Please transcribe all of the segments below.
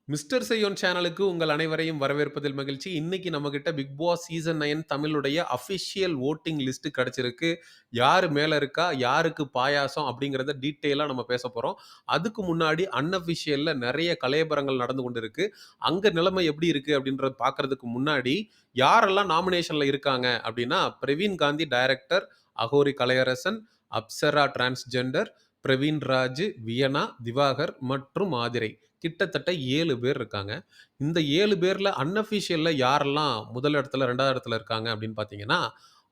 Mister செய்யோன் சேனலுக்கு உங்கள் அனைவரையும் வரவேற்பதில் மகிழ்ச்சி. இன்னைக்கு நம்மகிட்ட பிக் பாஸ் சீசன் 9 தமிழுடைய அஃபிஷியல் வோட்டிங் லிஸ்ட் கிடைச்சிருக்கு. யாரு மேல இருக்கா? யாருக்கு பாயாசம்? அப்படிங்கிறத டீட்டெயிலா நம்ம பேசப் போறோம். அதுக்கு முன்னாடி அன்அஃபிஷியல்ல நெறைய கலயபரங்கள் நடந்து கொண்டிருக்கு. அங்க நிலைமை எப்படி இருக்கு அப்படின்றத பார்க்கறதுக்கு முன்னாடி, யாரெல்லாம் நாமினேஷன்ல இருக்காங்க அப்படின்னா, பிரவீன் காந்தி டைரக்டர், அகோரி கலையரசன், அப்சரா டிரான்ஸ்ஜெண்டர், பிரவீன் ராஜ், வியனா, திவாகர் மற்றும் ஆதிரை. கிட்டத்தட்ட 7 பேர் இருக்காங்க. இந்த 7 பேர்ல அன்அஃபிஷியல்ல யாரெல்லாம் முதல் இடத்துல, 2வது இடத்துல இருக்காங்க அப்படின்னு பார்த்தீங்கன்னா,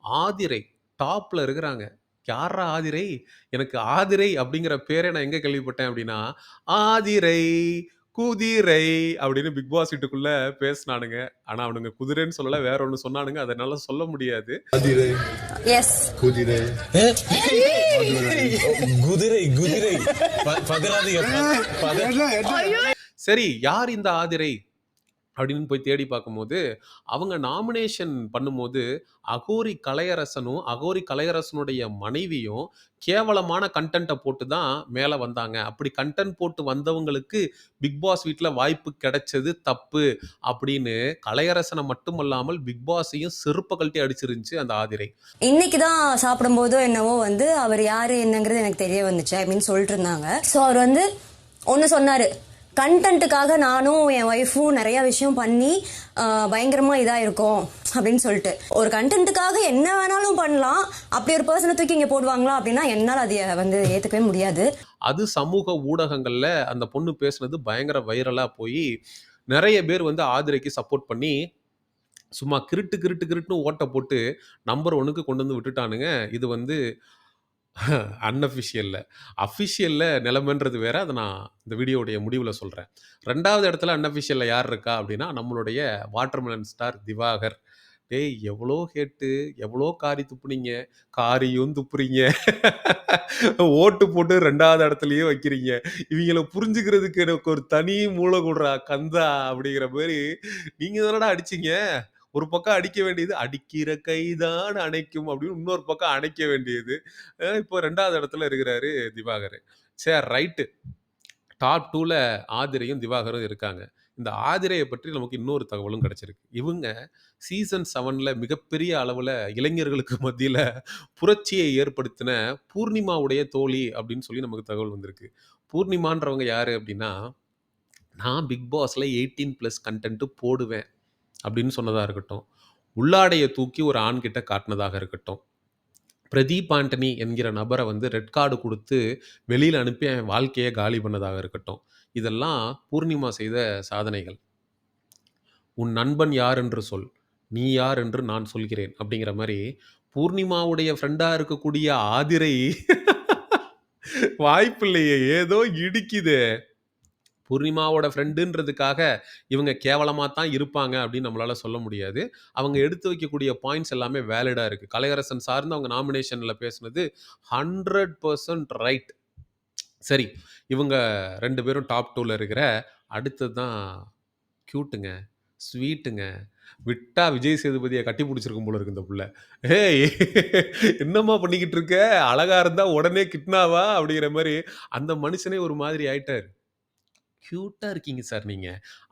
ஆதிரை டாப்ல இருக்கிறாங்க. யார்ரா ஆதிரை? எனக்கு ஆதிரை அப்படிங்கிற பேரே நான் எங்க கேள்விப்பட்டேன் அப்படின்னா, "ஆதிரை குதிரை" அப்படின்னு பிக் பாஸ் வீட்டுக்குள்ள பேசுனானுங்க. ஆனா அவனுங்க குதிரைன்னு சொல்லல, வேற ஒண்ணு சொன்னானுங்க. அத என்னால சொல்ல முடியாது. குதிரை எஸ் குதிரை குதிரை குதிரை பதறாதீங்க. சரி, யார் இந்த ஆதிரை? அப்படின்னு போய் தேடி பார்க்கும்போது, அவங்க நாமினேஷன் பண்ணும்போது, அகோரி கலையரசனும், அகோரி கலையரசனுடைய மனைவியும் கேவலமான கன்டென்ட்ட போட்டு தான் மேல வந்தாங்க. அப்படி கன்டென்ட் போட்டு வந்தவங்களுக்கு பிக் பாஸ் வீட்ல வாய்ப்பு கிடைச்சது தப்பு. அப்படின்னு கலையரசன மட்டுமல்லாமல் பிக் பாஸையும் செருப்ப கழட்டி அடிச்சிருந்துச்சு அந்த ஆதிரை. இன்னைக்கு தான் சாப்பிடும்போதோ என்னவோ வந்து அவர் யாரு என்னங்கிறது எனக்கு தெரிய வந்துச்சு அப்படின்னு சொல்லிட்டு இருந்தாங்க. ஸோ அவர் வந்து ஒன்று சொன்னாரு, கண்டென்ட்டுக்காக நானும் என் ஒய்ஃபும் நிறைய விஷயம் பண்ணி பயங்கரமா இதா இருக்கும் அப்படின்னு சொல்லிட்டு, ஒரு கண்டென்ட்டுக்காக என்ன வேணாலும் பண்ணலாம், அப்படி ஒரு பர்சனை தூக்கி இங்க போடுவாங்களா அப்படின்னா என்னால் அதை வந்து ஏத்துக்கவே முடியாது. அது சமூக ஊடகங்கள்ல அந்த பொண்ணு பேசுனது பயங்கர வைரலா போய் நிறைய பேர் வந்து ஆதிரைக்கு சப்போர்ட் பண்ணி சும்மா கிருட்டு கிருட்டு கிருட்டுன்னு ஓட்ட போட்டு நம்பர் 1க்கு கொண்டு வந்து விட்டுட்டானுங்க. இது வந்து அன்அஃபிஷியல்ல. அஃபிஷியல்ல நிலைமைன்றது வேற. அத நான் இந்த வீடியோவுடைய முடிவுல சொல்றேன். 2வது இடத்துல அன்அஃபிஷியல்ல யார் இருக்கா அப்படின்னா, நம்மளுடைய வாட்டர்மெலன் ஸ்டார் திவாகர். டேய் எவ்வளோ ஹேட்டு, எவ்வளோ காரி துப்புனீங்க. காரியும் துப்புறீங்க. ஓட்டு போட்டு 2வது இடத்துலயே வைக்கிறீங்க. இவிங்கள புரிஞ்சுக்கிறதுக்கு எனக்கு ஒரு தனி மூளை குடுறா கந்தா அப்படிங்கிற மாரி, நீங்க தானடா அடிச்சீங்க. ஒரு பக்கம் அடிக்க வேண்டியது, "அடிக்கிற கைதான் அணைக்கும்" அப்படின்னு இன்னொரு பக்கம் அணைக்க வேண்டியது. இப்போ 2வது இடத்துல இருக்கிறாரு திவாகர். சரி ரைட்டு. டாப் 2ல ஆதிரையும், திவாகரும் இருக்காங்க. இந்த ஆதிரைய பற்றி நமக்கு இன்னொரு தகவலும் கிடைச்சிருக்கு. இவங்க சீசன் 7ல மிகப்பெரிய அளவுல இளைஞர்களுக்கு மத்தியில புரட்சியை ஏற்படுத்தின பூர்ணிமாவுடைய தோழி அப்படின்னு சொல்லி நமக்கு தகவல் வந்திருக்கு. பூர்ணிமான்றவங்க யாரு அப்படின்னா, "நான் பிக் பாஸ்ல 18+ கன்டென்ட் போடுவேன்" அப்படின்னு சொன்னதா இருக்கட்டும். உள்ளாடைய தூக்கி ஒரு ஆண்கிட்ட காட்டுனதாக இருக்கட்டும். பிரதீப் ஆண்டனி என்கிற நபர வந்து ரெட் கார்டு குடுத்து வெளியில அனுப்பி அவன் வாழ்க்கைய காலி பண்ணதாக இருக்கட்டும். இதெல்லாம் பூர்ணிமா செய்த சாதனைகள். "உன் நண்பன் யார் என்று சொல். நீ யார் என்று நான் சொல்கிறேன்" அப்படிங்கிற மாரி பூர்ணிமாவுடைய ஃப்ரெண்டா இருக்கக்கூடிய ஆதிரை வாய்ப்பில்லையே. ஏதோ இடிக்குதே. பூர்ணிமாவோட ஃப்ரெண்டுன்றதுக்காக இவங்க கேவலமா தான் இருப்பாங்க அப்படின்னு நம்மளால சொல்ல முடியாது. அவங்க எடுத்து வைக்கக்கூடிய பாயிண்ட்ஸ் எல்லாமே வேலிடா இருக்கு. கலையரசன் சார்ந்து அவங்க நாமினேஷன்ல பேசுனது 100% ரைட். சரி, இவங்க 2 பேரும் டாப் 2ல இருக்கிற அடுத்தது தான் கியூட்டுங்க, ஸ்வீட்டுங்க. விட்டா விஜய் சேதுபதிய கட்டி புடிச்சிருக்கும் போல இருக்கு இந்த புள்ள. "ஏய் என்னம்மா பண்ணிக்கிட்டு இருக்க? அழகா இருந்தா உடனே கிட்னாவா?" அப்படிங்கிற மாரி அந்த மனுஷனே ஒரு மாதிரி ஆயிட்டாரு. "கியூட்டா இருக்கீங்க சார் நீங்க"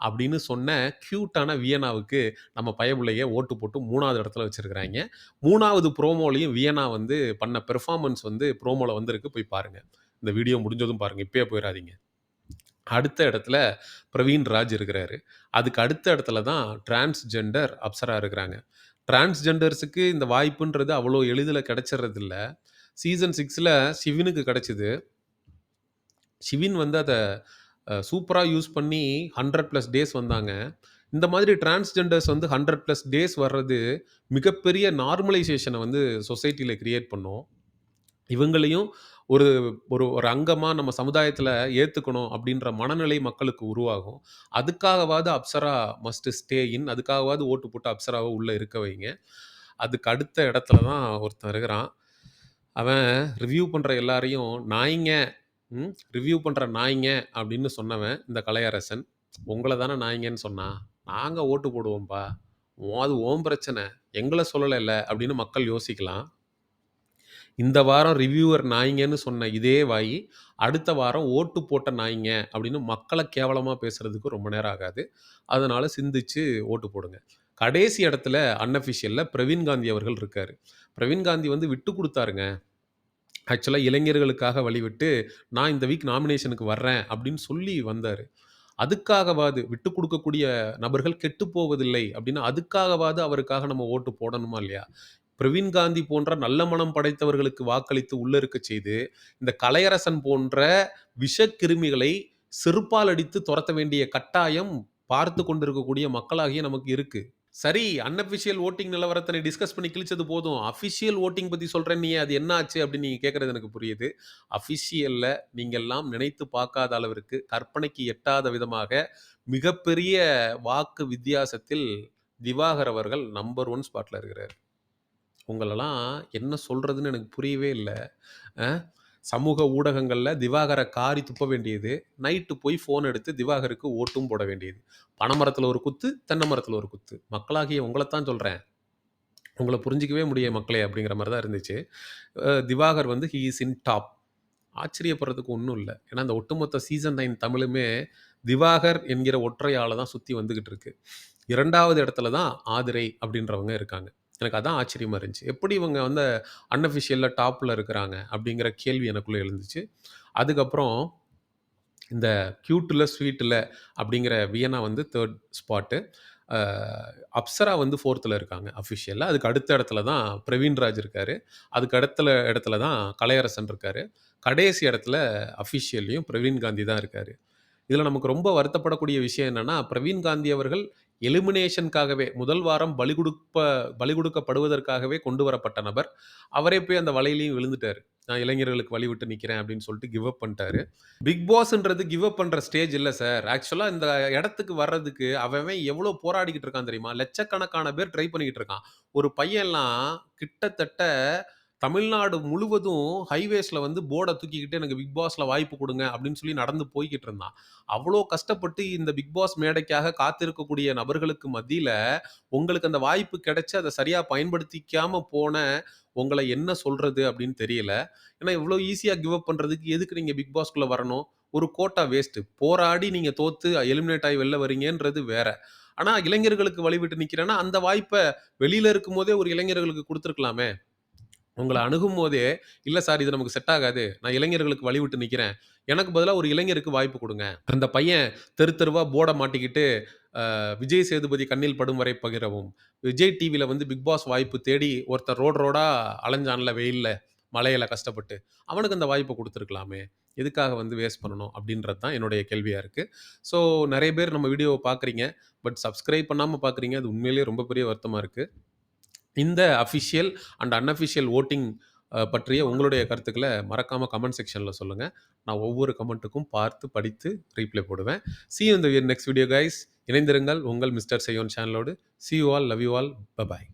அப்படின்னு சொன்ன கியூட்டான வியனாவுக்கு நம்ம பயபுள்ளைய ஓட்டு போட்டு 3வது இடத்துல வச்சிருக்கிறாய்ங்க. 3வது ப்ரோமோலயும் வியனா வந்து பண்ண பெர்ஃபார்மன்ஸ் வந்து ப்ரோமோல வந்திருக்கு. போய் பாருங்க. இந்த வீடியோ முடிஞ்சதும் பாருங்க. இப்பயே போயிறாதீங்க. அடுத்த இடத்துல பிரவீன் ராஜ் இருக்கிறாரு. அதுக்கு அடுத்த இடத்துல தான் டிரான்ஸ்ஜெண்டர் அப்சரா இருக்கிறாங்க. டிரான்ஸ்ஜெண்டர்ஸுக்கு இந்த வாய்ப்புன்றது அவ்வளோ எளிதில கிடைச்சிறதில்ல. சீசன் 6ல ஷிவினுக்கு கிடைச்சது. ஷிவின் வந்து அத சூப்பரா யூஸ் பண்ணி 100+ டேஸ் வந்தாங்க. இந்த மாதிரி டிரான்ஸ்ஜெண்டர்ஸ் வந்து 100+ டேஸ் வர்றது மிகப்பெரிய நார்மலைசேஷன வந்து சொசைட்டில கிரியேட் பண்ணும். இவங்களையும் ஒரு ஒரு ஒரு அங்கமா நம்ம சமுதாயத்துல ஏத்துக்கணும் அப்படின்ற மனநிலை மக்களுக்கு உருவாகும். அதுக்காகவாவது அப்சரா மஸ்ட் ஸ்டே இன். அதுக்காகவாவது ஓட்டு போட்டு அப்சராவ உள்ள இருக்க வைங்க. அதுக்கு அடுத்த இடத்துல தான் ஒருத்தன் இருக்கிறான். அவன் ரிவ்யூ பண்ற எல்லாரையும் நாய்ங்க, ரிவ்யூ பண்ற நாய்ங்க அப்படின்னு சொன்னவன் இந்த கலையரசன். உங்கள தானே நாய்ங்கன்னு சொன்னான். நாங்க ஓட்டு போடுவோம்பா. அது உன் பிரச்சனை. எங்கள சொல்லலைல்ல அப்படின்னு மக்கள் யோசிக்கலாம். இந்த வாரம் ரிவ்யூவர் நாய்ங்கன்னு சொன்ன இதே வாயி, அடுத்த வாரம் ஓட்டு போட்ட நாய்ங்க அப்படின்னு மக்கள கேவலமா பேசுறதுக்கு ரொம்ப நேரம் ஆகாது. அதனால சிந்திச்சு ஓட்டு போடுங்க. கடைசி இடத்துல அன்அஃபிஷியல்ல பிரவீன் காந்தி அவர்கள் இருக்காரு. பிரவீன் காந்தி வந்து விட்டு குடுத்தாருங்க. ஆக்சுவலா இளைஞர்களுக்காக வழிவிட்டு, நான் இந்த வீக் நாமினேஷனுக்கு வர்றேன் அப்படின்னு சொல்லி வந்தாரு. அதுக்காகவாது விட்டு குடுக்கக்கூடிய நபர்கள் கெட்டுப் போவதில்லை அப்படின்னு அதுக்காகவாது அவருக்காக நம்ம ஓட்டு போடணுமா இல்லையா? பிரவீன் காந்தி போன்ற நல்ல மனம் படைத்தவர்களுக்கு வாக்களித்து உள்ள இருக்கச் செய்து, இந்த கலையரசன் போன்ற விஷக்கிருமிகளை செருப்பால் அடித்து தொரத்த வேண்டிய கட்டாயம் பார்த்துக் கொண்டிருக்கக்கூடிய மக்களாகிய நமக்கு இருக்கு. சரி, அன்அஃபிஷியல் வோட்டிங் நிலவரத்த நீ டிஸ்கஸ் பண்ணி கிழிச்சது போதும். அஃபிஷியல் வோட்டிங் பத்தி சொல்றேன்னியே, அது என்ன ஆச்சு அப்படின்னு நீங்க கேட்கறது எனக்கு புரியுது. அஃபிஷியல்ல நீங்கெல்லாம் நினைத்து பார்க்காத அளவிற்கு, கற்பனைக்கு எட்டாத விதமாக மிகப்பெரிய வாக்கு வித்தியாசத்தில் திவாகர் அவர்கள் நம்பர் 1 ஸ்பாட்ல இருக்கிறாரு. உங்களலாம் என்ன சொல்றதுன்னு எனக்கு புரியவே இல்ல. அ சமூக ஊடகங்கள்ல திவாகர காரி துப்ப வேண்டியது, நைட்டு போய் ஃபோன் எடுத்து திவாகருக்கு ஓட்டும் போட வேண்டியது. பனை மரத்துல ஒரு குத்து, தென்னை மரத்துல ஒரு குத்து. மக்களாகிய உங்களத்தான் சொல்றேன். உங்கள புரிஞ்சுக்கவே முடியல மக்களே அப்படிங்கிற மாரி தான் இருந்துச்சு. திவாகர் வந்து ஹி இஸ் இன் டாப். ஆச்சரியப்படுறதுக்கு ஒண்ணும் இல்ல. ஏன்னா, இந்த ஒட்டுமொத்த சீசன் 9 தமிழுமே திவாகர் என்கிற ஒற்றை ஆள தான் சுத்தி வந்துகிட்டு இருக்கு. 2வது இடத்துல தான் ஆதிரை அப்படின்றவங்க இருக்காங்க. எனக்கு அதான் ஆச்சரியமா இருந்துச்சு. எப்படி இவங்க வந்து அன்அஃபிஷியல்ல டாப்ல இருக்கிறாங்க? அப்படிங்கிற கேள்வி எனக்குள்ள எழுந்துச்சு. அதுக்கப்புறம் இந்த கியூட்ல, ஸ்வீட்ல அப்படிங்கிற வியன்னா வந்து 3 ஸ்பாட்டு. அ அப்சரா வந்து 4த்ல இருக்காங்க அஃபிஷியலா. அதுக்கு அடுத்த இடத்துல தான் பிரவீன்ராஜ் இருக்காரு. அதுக்கு அடுத்த இடத்துல தான் கலையரசன் இருக்காரு. கடைசி இடத்துல அஃபிஷியல்லயும் பிரவீன் காந்தி தான் இருக்காரு. இதுல நமக்கு ரொம்ப வருத்தப்படக்கூடிய விஷயம் என்னன்னா, பிரவீன் காந்தி அவர்கள் எலிமினேஷனுக்காகவே முதல் வாரம் பலி கொடுக்கப்படுவதற்காகவே கொண்டு வரப்பட்ட நபர். அவரே போய் அந்த வலையிலயும் விழுந்துட்டாரு. நான் இளைஞர்களுக்கு வழி விட்டு நிக்கிறேன் அப்படின்னு சொல்லிட்டு கிவ் அப் பண்ணிட்டாரு. பிக் பாஸ்ன்றது கிவ் அப் பண்ற ஸ்டேஜ் இல்ல சார். ஆக்சுவலா இந்த இடத்துக்கு வர்றதுக்கு அவன் அவன் எவ்வளோ போராடிக்கிட்டு இருக்கான் தெரியுமா? லட்சக்கணக்கான பேர் ட்ரை பண்ணிக்கிட்டு இருக்கான். ஒரு பையன்லாம் கிட்டத்தட்ட தமிழ்நாடு முழுவதும் ஹைவேஸ்ல வந்து போர்ட தூக்கிக்கிட்டு எனக்கு பிக் பாஸ்ல வாய்ப்பு குடுங்க அப்படின்னு சொல்லி நடந்து போய்க்கிட்டு இருந்தான். அவ்வளோ கஷ்டப்பட்டு இந்த பிக் பாஸ் மேடைக்காக காத்திருக்கக்கூடிய நபர்களுக்கு மத்தியில, உங்களுக்கு அந்த வாய்ப்பு கிடைச்சு அத சரியா பயன்படுத்திக்காம போன உங்கள என்ன சொல்றது அப்படின்னு தெரியல. ஏன்னா இவ்வளோ ஈஸியா கிவ் அப் பண்றதுக்கு எதுக்கு நீங்க பிக் பாஸ்க்குள்ள வரணும்? ஒரு கோட்டா வேஸ்ட். போராடி நீங்க தோத்து எலிமினேட் ஆயி வெளில வரீங்கன்றது வேற. ஆனா இளைஞர்களுக்கு வழிவிட்டு நிக்கிறேன்னா, அந்த வாய்ப்ப வெளியில இருக்கும்போதே ஒரு இளைஞர்களுக்கு குடுத்துருக்கலாமே! உங்கள அணுகும்போதே, "இல்ல சார் இது நமக்கு செட் ஆகாது. நான் இளைஞர்களுக்கு வழிவிட்டு நிக்கிறேன். எனக்கு பதிலா ஒரு இளைஞருக்கு வாய்ப்பு குடுங்க." அந்த பையன் தெரு தெருவா போர்ட மாட்டிக்கிட்டு, விஜய் சேதுபதி கண்ணில் படும் வரை பகிரவும். விஜய் டிவில வந்து பிக் பாஸ் வாய்ப்பு தேடி ஒருத்தன் ரோடு ரோடா அலைஞ்சான்ல வெயில்ல, மழையில கஷ்டப்பட்டு. அவனுக்கு அந்த வாய்ப்ப குடுத்துருக்கலாமே. எதுக்காக வந்து வேஸ்ட் பண்ணணும்? அப்படின்றது தான் என்னுடைய கேள்வியா இருக்கு. ஸோ நெறைய பேர் நம்ம வீடியோவ பார்க்குறீங்க. பட் சப்ஸ்கிரைப் பண்ணாம பார்க்குறீங்க. அது உண்மையிலேயே ரொம்ப பெரிய வருத்தமா இருக்கு. இந்த அஃபிஷியல் அண்ட் அன்அஃபிஷியல் வோட்டிங் பற்றிய உங்களுடைய கருத்துக்கள மறக்காம கமெண்ட் செக்ஷன்ல சொல்லுங்க. நான் ஒவ்வொரு கமெண்ட்டுக்கும் பார்த்து, படித்து ரீப்ளை போடுவேன். See you in the next video guys. இணைந்திருங்கள் உங்கள் mister செய்யோன் சேனலோடு. See you all. Love you all. Bye bye.